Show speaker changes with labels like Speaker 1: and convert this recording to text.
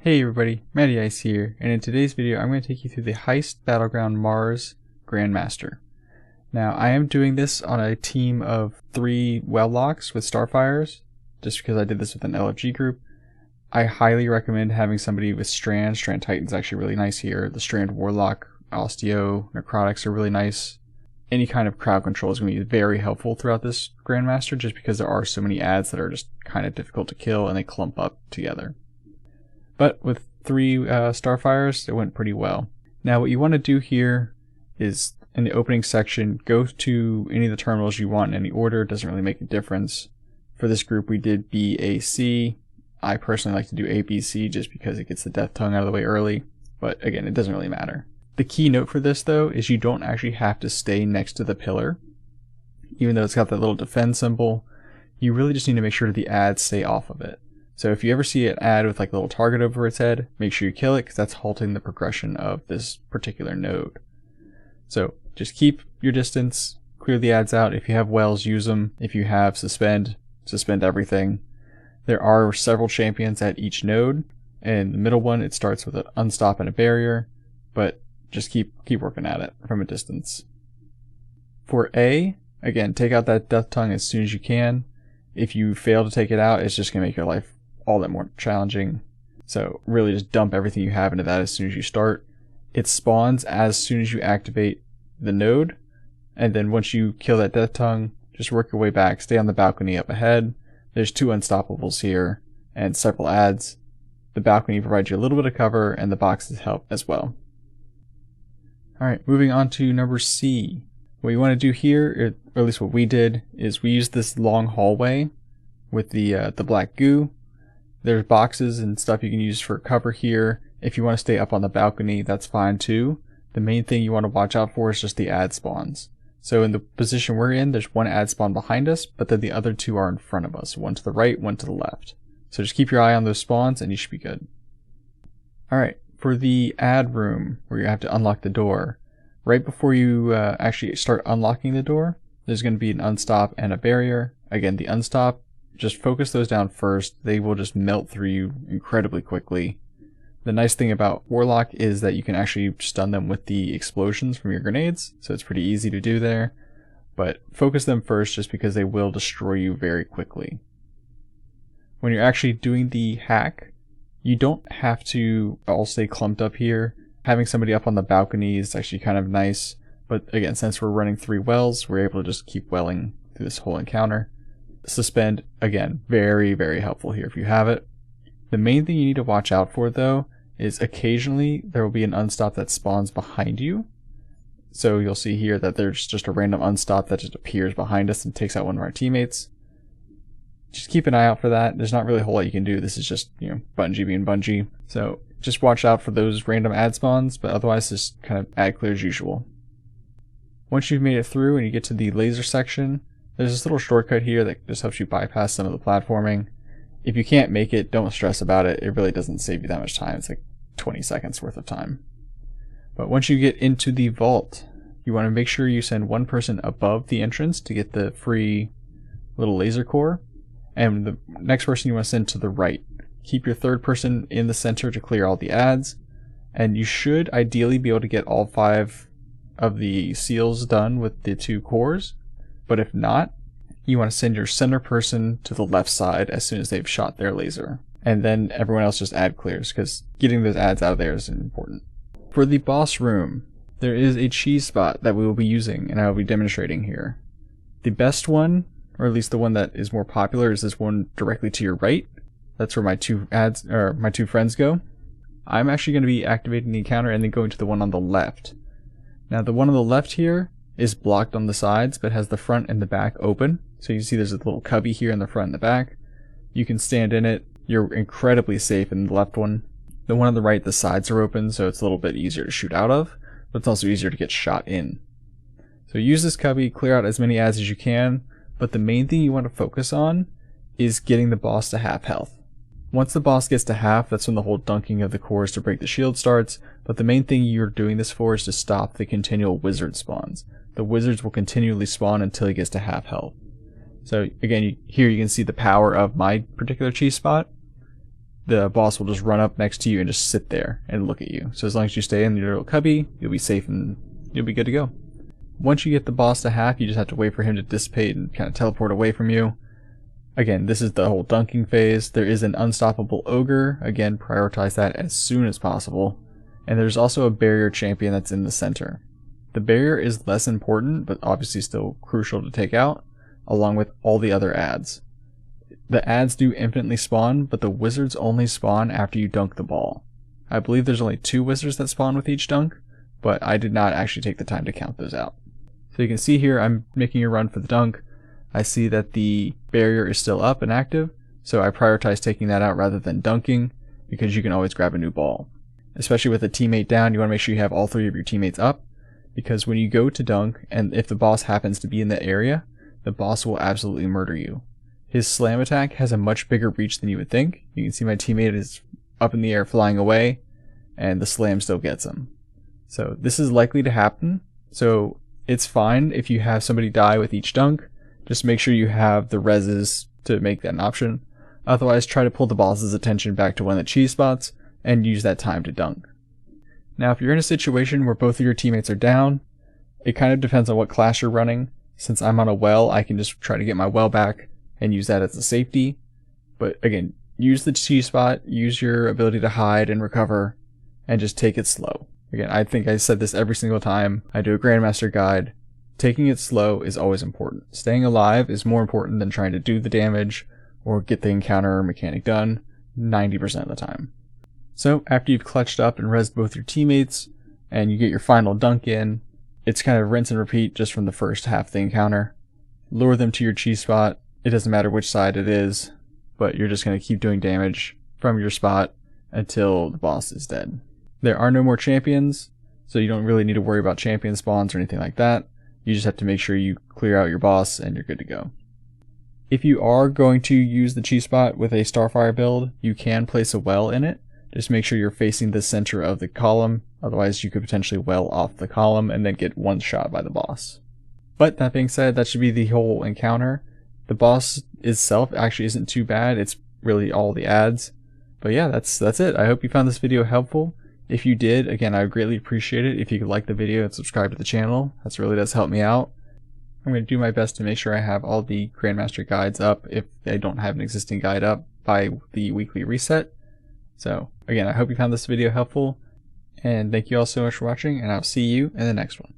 Speaker 1: Hey everybody, Matty Ice here, and in today's video I'm going to take you through the Heist Battleground Mars Grandmaster. Now I am doing this on a team of 3 well locks with Starfires, just because I did this with an LFG group. I highly recommend having somebody with Strand. Strand Titan's actually really nice here. The Strand Warlock, Osteo, Necrotics are really nice. Any kind of crowd control is going to be very helpful throughout this Grandmaster, just because there are so many adds that are just kind of difficult to kill and they clump up together. But with 3 Starfires, it went pretty well. Now what you want to do here is, in the opening section, go to any of the terminals you want in any order. It doesn't really make a difference. For this group we did BAC. I personally like to do ABC just because it gets the death tongue out of the way early. But again, it doesn't really matter. The key note for this though is you don't actually have to stay next to the pillar. Even though it's got that little defend symbol, you really just need to make sure the ads stay off of it. So if you ever see an ad with like a little target over its head, make sure you kill it because that's halting the progression of this particular node. So just keep your distance, clear the ads out. If you have wells, use them. If you have suspend everything. There are several champions at each node, and the middle one, it starts with an unstop and a barrier, but just keep working at it from a distance. For A, again, take out that death tongue as soon as you can. If you fail to take it out, it's just going to make your life all that more challenging. So really just dump everything you have into that as soon as you start. It spawns as soon as you activate the node, and then once you kill that death tongue, just work your way back, stay on the balcony up ahead. There's 2 unstoppables here and several ads. The balcony provides you a little bit of cover, and the boxes help as well. Alright, moving on to number C. What you want to do here, or at least what we did, is we used this long hallway with the black goo. There's boxes and stuff you can use for cover here. If you want to stay up on the balcony, that's fine too. The main thing you want to watch out for is just the ad spawns. So in the position we're in, there's 1 ad spawn behind us, but then the other 2 are in front of us. 1 to the right, 1 to the left. So just keep your eye on those spawns and you should be good. Alright, for the ad room, where you have to unlock the door, right before you actually start unlocking the door, there's going to be an unstop and a barrier. Again, the unstop, just focus those down first. They will just melt through you incredibly quickly. The nice thing about Warlock is that you can actually stun them with the explosions from your grenades, so it's pretty easy to do there. But focus them first just because they will destroy you very quickly. When you're actually doing the hack, you don't have to all stay clumped up here. Having somebody up on the balcony is actually kind of nice, but again, since we're running 3 wells, we're able to just keep welling through this whole encounter. Suspend, again, very, very helpful here if you have it. The main thing you need to watch out for though is occasionally there will be an unstop that spawns behind you. So you'll see here that there's just a random unstop that just appears behind us and takes out one of our teammates. Just keep an eye out for that. There's not really a whole lot you can do. This is just, Bungie being Bungie. So just watch out for those random ad spawns, but otherwise just kind of ad clear as usual. Once you've made it through and you get to the laser section, there's this little shortcut here that just helps you bypass some of the platforming. If you can't make it, don't stress about it. It really doesn't save you that much time. It's like 20 seconds worth of time. But once you get into the vault, you want to make sure you send 1 person above the entrance to get the free little laser core, and the next person you want to send to the right. Keep your 3rd person in the center to clear all the ads, and you should ideally be able to get all 5 of the seals done with the 2 cores. But if not, you want to send your center person to the left side as soon as they've shot their laser. And then everyone else just ad clears, because getting those ads out of there is important. For the boss room, there is a cheese spot that we will be using, and I will be demonstrating here. The best one, or at least the one that is more popular, is this one directly to your right. That's where my 2 friends go. I'm actually going to be activating the encounter and then going to the one on the left. Now the one on the left here is blocked on the sides, but has the front and the back open. So you see there's a little cubby here in the front and the back. You can stand in it. You're incredibly safe in the left one. The one on the right, the sides are open, so it's a little bit easier to shoot out of, but it's also easier to get shot in. So use this cubby, clear out as many ads as you can, but the main thing you want to focus on is getting the boss to half health. Once the boss gets to half, that's when the whole dunking of the cores to break the shield starts, but the main thing you're doing this for is to stop the continual wizard spawns. The wizards will continually spawn until he gets to half health. So again, here you can see the power of my particular cheese spot. the boss will just run up next to you and just sit there and look at you. So as long as you stay in your little cubby, you'll be safe and you'll be good to go. Once you get the boss to half, you just have to wait for him to dissipate and kind of teleport away from you. Again, this is the whole dunking phase. There is an unstoppable ogre. Again, prioritize that as soon as possible. And there's also a barrier champion that's in the center. The barrier is less important, but obviously still crucial to take out, along with all the other adds. The adds do infinitely spawn, but the wizards only spawn after you dunk the ball. I believe there's only 2 wizards that spawn with each dunk, but I did not actually take the time to count those out. So you can see here I'm making a run for the dunk. I see that the barrier is still up and active, so I prioritize taking that out rather than dunking, because you can always grab a new ball. Especially with a teammate down, you want to make sure you have all 3 of your teammates up, because when you go to dunk, and if the boss happens to be in that area, the boss will absolutely murder you. His slam attack has a much bigger reach than you would think. You can see my teammate is up in the air flying away, and the slam still gets him. So this is likely to happen, so it's fine if you have somebody die with each dunk. Just make sure you have the reses to make that an option. Otherwise, try to pull the boss's attention back to one of the cheese spots and use that time to dunk. Now, if you're in a situation where both of your teammates are down, it kind of depends on what class you're running. Since I'm on a well, I can just try to get my well back and use that as a safety. But again, use the cheese spot, use your ability to hide and recover, and just take it slow. Again, I think I said this every single time I do a Grandmaster guide. Taking it slow is always important. Staying alive is more important than trying to do the damage or get the encounter mechanic done 90% of the time. So after you've clutched up and rezzed both your teammates and you get your final dunk in, it's kind of rinse and repeat just from the first half of the encounter. Lure them to your cheese spot. It doesn't matter which side it is, but you're just going to keep doing damage from your spot until the boss is dead. There are no more champions, so you don't really need to worry about champion spawns or anything like that. You just have to make sure you clear out your boss and you're good to go. If you are going to use the cheese spot with a Starfire build, you can place a well in it. Just make sure you're facing the center of the column, otherwise you could potentially well off the column and then get one shot by the boss. But that being said, that should be the whole encounter. The boss itself actually isn't too bad, it's really all the adds. But yeah, that's it. I hope you found this video helpful. If you did, again, I would greatly appreciate it if you could like the video and subscribe to the channel. That really does help me out. I'm going to do my best to make sure I have all the Grandmaster guides up if they don't have an existing guide up by the weekly reset. So again, I hope you found this video helpful, and thank you all so much for watching, and I'll see you in the next one.